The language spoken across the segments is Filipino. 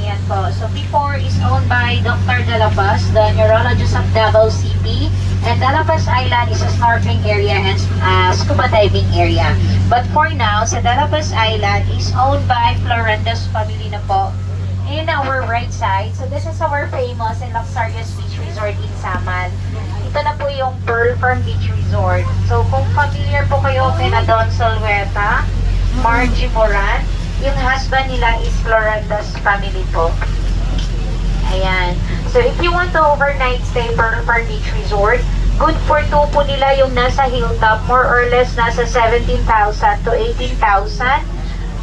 Ayan po. So before is owned by Dr. Dalabas, the neurologist of Davao City. And Dalabas Island is a snorkeling area and scuba diving area. But for now, sa Dalabas Island is owned by Florendo's family na po. In our right side, so this is our famous and luxurious beach resort in Samal. Ito na po yung Pearl Farm Beach Resort. So kung familiar po kayo kina Don Solweta, Margie Moran, yung husband nila is Florendo's family po. Ayan. So if you want to overnight stay Pearl Farm Beach Resort, good for two po nila yung nasa hilltop, more or less nasa 17,000 to 18,000.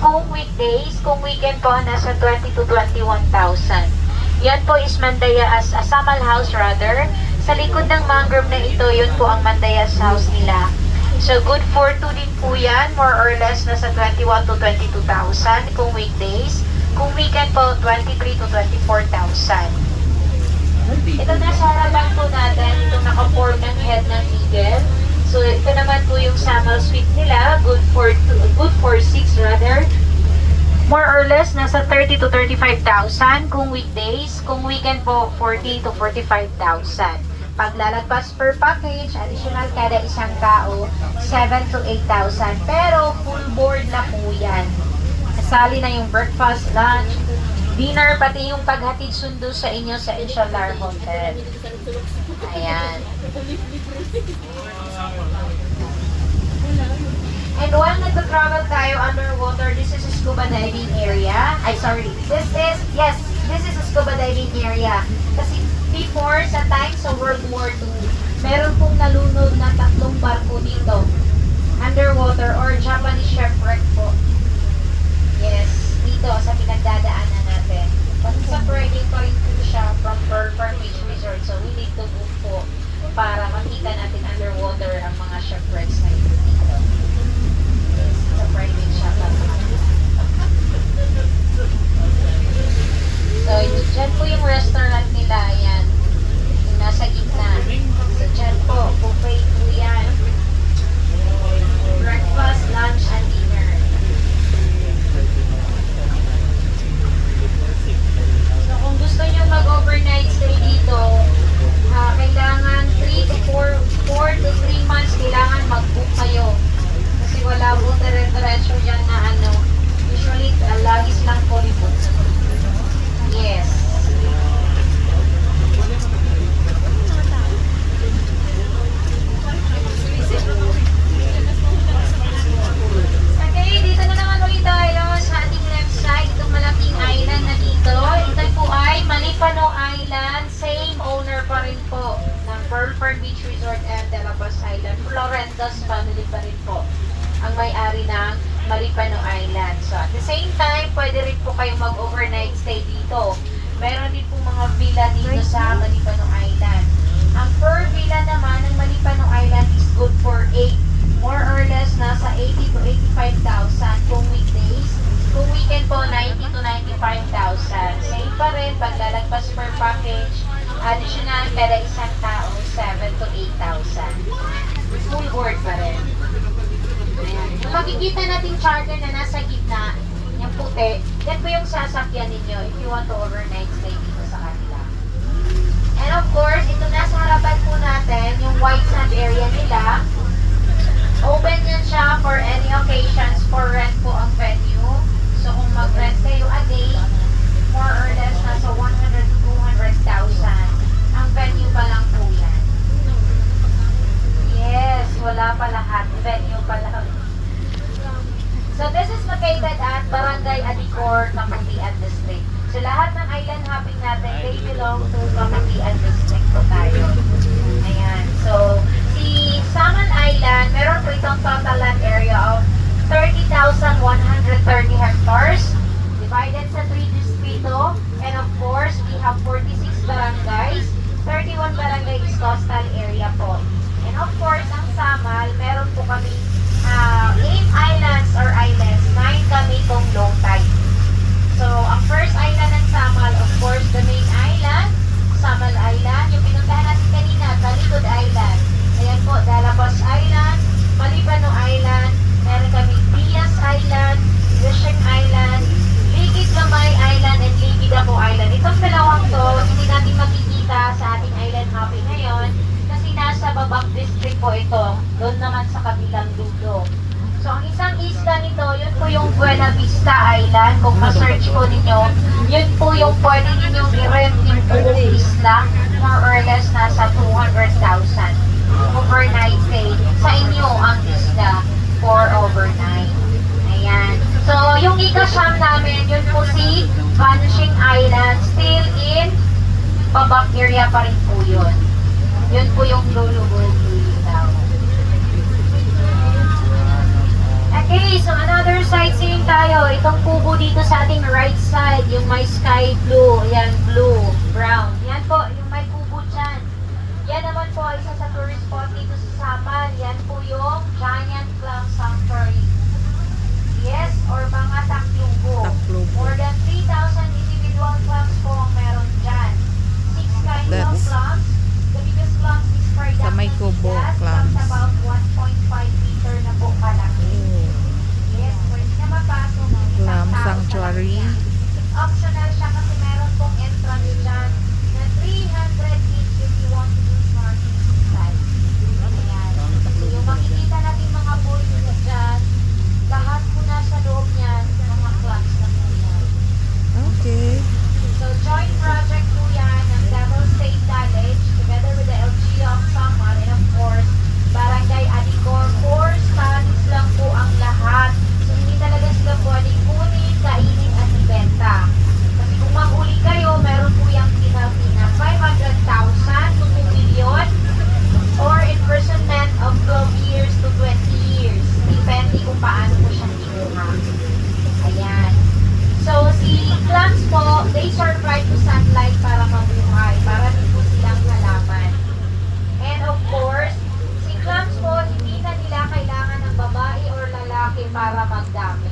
Kung weekdays, kung weekend po, nasa 20 to 21,000. Yan po is Mandaya as a Samal house rather. Sa likod ng mangrove na ito, yun po ang Mandayas house nila. So good for two din po yan, more or less nasa 21 to 22,000 kung weekdays. Kung weekend po, 23 to 24,000. Ito na sa harapan po natin, itong naka-form ng head ng eagle. So ito naman po yung Samal suite nila, good for 6 rather. More or less nasa 30 to 35,000 kung weekdays, kung weekend po 40 to 45,000. Paglalagpas per package, additional kada isang tao, 7 to 8,000. Pero full board na po yan. Kasali na yung breakfast, lunch, dinner, pati yung paghatid sundo sa inyo sa Inshallah Hotel. Ayan. And while nagta-travel tayo underwater, this is a scuba diving area. This is a scuba diving area. Kasi before, sa time sa World War II, meron pong nalunod na 3 barko dito. Underwater or Japanese shipwreck po. Yes, dito sa pinagdadaanan natin. But separating pa rin po siya from Pearl Farm Beach Resort. So we need to move po para makita natin underwater ang mga shipwrecks na ito dito. Yes, separating siya pa. So dyan po yung restaurant nila. Ayan. Yung nasa gitna. So dyan po, buffet po yan. Breakfast, lunch, and dinner. So kung gusto nyo mag-overnight stay dito, kailangan 3 to 4 to 3 months kailangan mag-book kayo. Kasi wala po dire-diretso dyan na ano. Usually, lagi silang fully booked. Yes. Okay, dito na naman ulit tayo sa ating left side. Itong malaking island na dito. Ito po ay Malipano Island. Same owner pa rin po ng Pearl Farm Beach Resort and Dalabas Island. Florendo's family pa rin po ang may-ari ng Malipano Island. So at the same time, pwede rin po kayong mag-overnight stay dito. Meron din po mga villa dito sa Malipano Island. Ang per villa naman ng Malipano Island is good for 8. More or less, nasa 80 to 85,000 kung weekdays. Kung weekend po, 90 to 95,000. Same pa rin, paglalagpas per package, additional kada isang tao, 7 to 8,000. Full board pa rin. Ayan. Kung makikita natin charter na nasa gitna, yung puti, yan po yung sasakyan ninyo if you want to overnight stay dito sa kanila. And of course, ito nasa harapan po natin, yung white sand area nila. Open yan siya for any occasions, for rent po ang venue. So kung mag-rent kayo a day, more or less nasa 100 to 200,000. Ang venue pa lang po yan. Yes, wala pa lahat. Venue pa lang. So this is located at Barangay Adicor, Kaputian District. So lahat ng island hopping natin, they belong to Kaputian District po tayo. Ayan. So si Samal Island, meron po itong total land area of 30,130 hectares divided sa 3 distrito. And of course, we have 46 barangays. 31 barangay is coastal area po. And of course, ang Samal, meron po kami 8 islands or islands, 9 kami kung low tide. So, ang first island ng Samal, of course, the main island, Samal Island. Yung pinuntahan natin kanina, Talikod Island. Ayan po, Dalabas Island, Malipano Island, meron kami Diaz Island, Wishing Island, sa ating island hopping ngayon kasi nasa Babak District po ito, doon naman sa kabilang dulo. So, ang isang isla nito, yun po yung Buena Vista Island. Kung ma-search po ninyo, yun po yung pwede ninyong i-rent yung buong isla. More or less, nasa 200,000 overnight stay. Sa inyo ang isla for overnight. Ayan. So, yung ika-siyam namin, yun po si Vanishing Island. Still in Babak area pa rin po yun. Yun po yung Lulubog daw. Okay, so another sightseeing tayo. Itong kubo dito sa ating right side, yung may sky blue. Ayan, blue, brown. Yan po, yung may kubo dyan. Yan naman po, isa sa tourist spot dito sa Samal. Yan po yung Giant Clam Sanctuary. Yes, or mga taklubo. More than 3,000 individual clams po ang meron dyan. 6 kinds of clams. The biggest clams is Sa may kubo, clams. About 1.5 meter na po kalaki. Yes, pwede na mapasok. Clam Sanctuary. Optional siya kasi meron pong entrance dyan na 300 each if you want to do snorkeling inside. Ayan. So, yung makikita natin mga boys na dyan, lahat po nasa loob niyan, mga clams na po yan. Okay. So, joint project po yan ng Davao State College together with the LGU of Samar and of course, Barangay Alicor. 4 studies lang po ang lahat. So, hindi talaga sila pwedeng kunin, kainin at ibenta. Kasi kung mahuli kayo, meron po yung penalty na 500,000 to 2 million or imprisonment of 12 years to 20 years. Depende kung paano po siya kinuha. Ayan. So, si clams po, they survive to sunlight para mabuhay, para din po silang halaman. And of course, si clams po, hindi na nila kailangan ng babae or lalaki para magdami.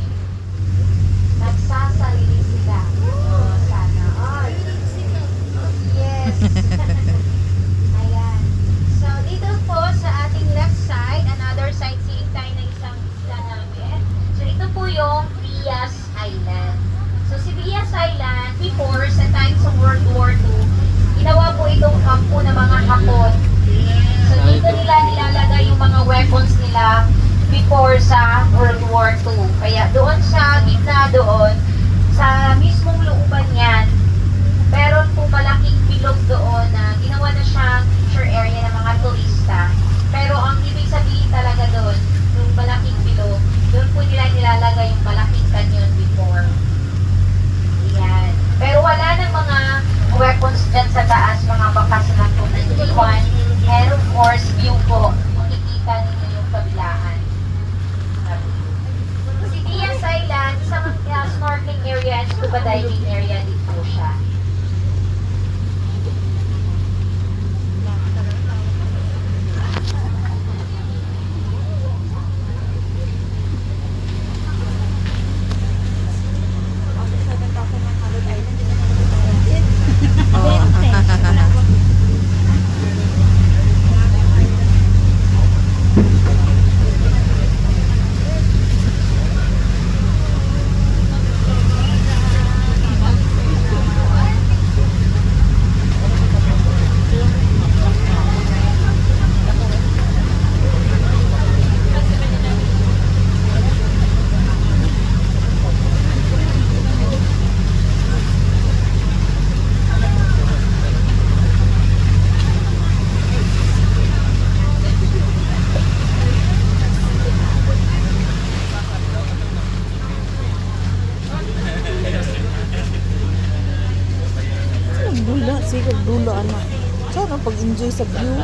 Nagsasarili sila. Oh, sana all. Yes. Ayan. So, dito po sa ating left side, another sightseeing tayo ng isang isla namin. So, ito po yung Bias Island. So, si Bias Island, before, sa times of World War II, ginawa po itong kampo ng mga Hapon. So, dito nila nilalagay yung mga weapons nila before sa World War II. Kaya doon sa gitna doon, sa mismong looban yan, meron po malaking bilog doon na ginawa na siyang picture area ng mga turista. Pero ang ibig sabihin talaga doon, yung malaking bilog, doon po nila nilalagay yung malaking canyon before. Ayan. Pero wala nang mga weapons dyan sa taas, mga bakas na po na iwan. And of course, view po. Makikita ninyo yung kabilaan. Si Bias Island, isang snorkeling area and scuba diving area din po siya. Dula, siguro dula anak. Sana pag-enjoy sa view.